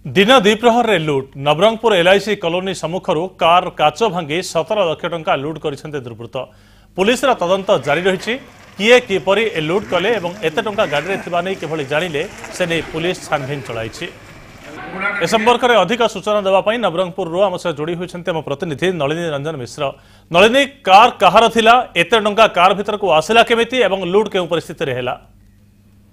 दिन द्विप्रहर रे लुट नवरंगपुर एलआईसी कॉलोनी सम्मुखर कार काच भांगी 17 लाख टंका लुट कर दुर्वृत्त पुलिस तदंत जारी रही किए किपर ए लुट कले एत टंका गाड़ी में किभली जानिले से नहीं पुलिस छानभिन चलाई। ए संपर्क में अधिक सूचना देवाई नवरंगपुर आम सह जोड़ी होती आम प्रतिनिधि नलिनी रंजन मिश्र। नलिनी कार कहार थिला एत टंका कार भीतर को आसला केमिति एवं लुट के परिस्थिति रे हैला?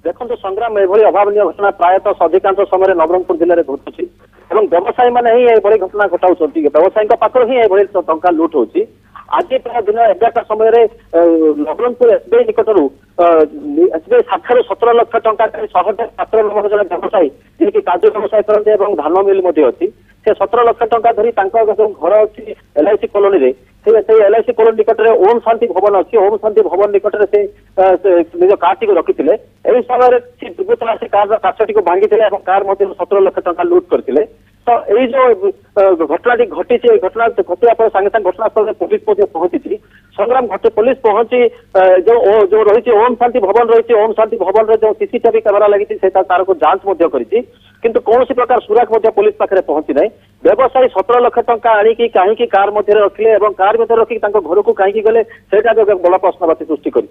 देखो संग्राम एभली अभावन घटना प्रायतः अधिकांश समय नवरंगपुर जिले में घटुची व्यवसायी मैंने ही घटना घटाऊँ व्यवसायी पाखर ही टंका लुट होची। आज प्राय दिन 11टा समय नवरंगपुर एसबीआई निकटर एसबीआई शाखा 17 लाख टंका सहज छात्र नामक जन व्यवसायी जी काजू व्यवसाय करते धान मिल अच्छी से 17 लाख टंका धरी घर अच्छी एलआईसी कॉलोनी रे एलआईसी कॉलोनी निकट में ओम शांति भवन अच्छी ओम शांति भवन निकट में से निज कार टी रखी एवं समय दुर्वृत्त आसी कार काचटी को भांगी कार 17 लाख टंका लुट करते। तो यही जो घटनाटी घटी घटना घटना पर सागे सागे घटनास्थल में पुलिस पहुंची संग्राम पुलिस पहुंची जो रही ओम शांति भवन रही ओम शांति भवन जो सीसीटीवी कैमेरा लगी तार को जांच करी किंतु कौन प्रकार सुराग पुलिस पाखे पहुंची ना। व्यवसायी 17 लाख टंका आनिकी कहीं कार मध्य रखिले कार मध्य रखिक घर को कहीं गले से बड़ प्रश्नवाची सृष्टि कर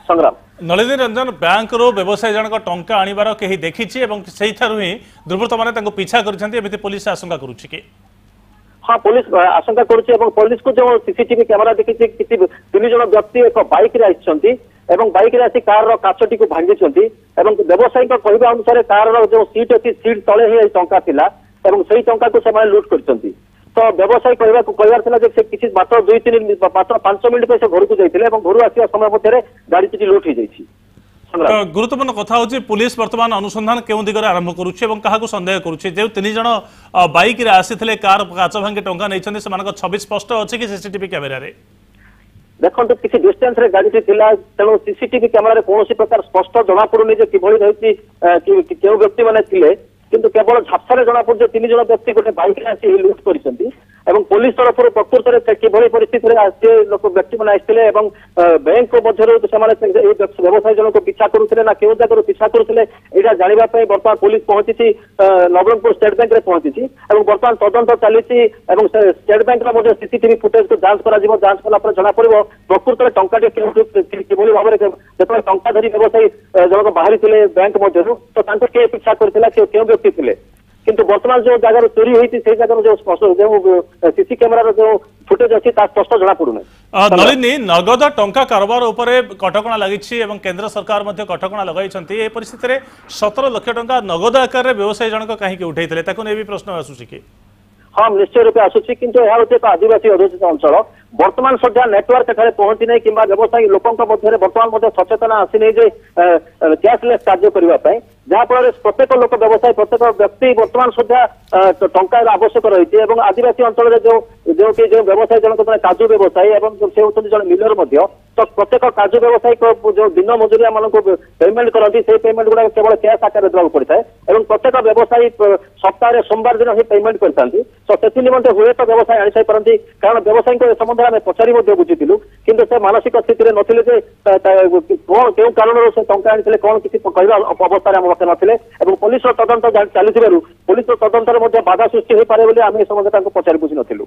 संग्राम। नलिनी रंजन बैंक रो व्यवसायी जनक टंका आनिबार केही देखिछि एवं सेही थारु ही दुर्वृत्त माने तांको पीछा करछन्ती एमिति पुलिस आशंका करूछि कि? हाँ पुलिस आशंका करुछि एवं पुलिस को जो सीसीटीवी कैमेरा देखि किछि 3 जन व्यक्ति एक बाइक रे आइछन्ती एवं बाइक रे आसी कार रो काचटी को भांगिछन्ती एवं व्यवसायी को कहबा अनुसार कार रो जो सीट अछि सीट तळे ही टंका थिला एवं सेही टंका को से लूट करछन्ती। तो व्यवसायी कहबार किसी मात्र 2-3 मात्र 5 मिनिट पे घर को जाइए घर आसा समय मध्य गाड़ी लुट हो जाइए। गुरुत्वपूर्ण कथा होची पुलिस वर्तमान अनुसंधान केउ दिगरे आरंभ करूछि एवं काहाको संदेह करूछि जे 3 जण बाइक रे आसीथिले कार काच भांगे टंका नैछन्ते सेमानक छवि स्पष्ट अछि कि सीसीटीवी कैमेरा रे? देखो किसी डिस्टेंस रे गाड़ी थिला तेणु सीसीटीवी कैमेरा रे कोनोसी प्रकार स्पष्ट जना पडुनी जे किभली रहिछि केउ व्यक्ति माने थिले किंतु केवल झापसारे जना पड़े 3 जन व्यक्ति गोटे बाइक रे आसी लुट करिसंती एवं पुलिस तरफ प्रकृत में किभली परिस्थिति रे लोक व्यक्ति मैंने आसते बैंक को मध्य व्यवसायी जन को पिछा करुले ना केउ जगह पिछा करुले यहाँ जानापी बर्तमान पुलिस पहुंची नवरंगपुर स्टेट बैंक में पहुंची बर्तमान तदंत चली स्टेट बैंक सीसीटीवी फुटेज को जांच करा जना पड़ प्रकृत में टंका किभली भाव में जो टंका धरी व्यवसायी जनक बाहरी बैंक मध्य तो किए पिछा कर व्यक्ति थे किंतु वर्तमान जो जगह चोरी होती से जगह जो सीसी कैमेरा जो फुटेज अच्छी स्पष्ट जना पड़ूना। नलिनी नगद टंका कारोबार उपरे कटकणा लगी केंद्र सरकार कटकणा लगाई परिस्थिति 17 लाख टंका नगद आकार में व्यवसायी जनक कहीं उठे भी प्रश्न आसूसी कि? हाँ निश्चय रूपे आसूसी किंतु यह एक आदिवासी अध्युषित अंचल वर्तमान सद्या नेटवर्क एठारे पहुंची नहीं कि व्यवसायी लोकों मध्य वर्तमान सचेतना आसी नहीं जे कैशलेस कार्य करने जहाँफल प्रत्येक लोक व्यवसायी प्रत्येक व्यक्ति वर्तमान सुधा टंका आवश्यक रही आदिवासी अंचल जो व्यवसायी जनक काजू व्यवसायी से होती जन मिलर तो प्रत्येक काजू व्यवसायी को जो दिन मजुरिया मान पेमेंट करती से पेमेंट गुड़ा केवल कैश आकार देवाक पड़ता है प्रत्येक व्यवसायी सप्ताह सोमवार दिन ही पेमेंट करते तो से निमंते हुए तो व्यवसाय आनी पारती कारण व्यवसायी संबंध में पचारि बुझीलु किंतु से मानसिक स्थिति में नथिले कौन क्यों कारण से टंका आनी कौन किसी कहवा अवस्था पाखे नथिले पुलिस तदंत चली पुलिस तदंतर बाधा सृष्टि हो पारे आम समस्त पचारि बुझी नथिलु।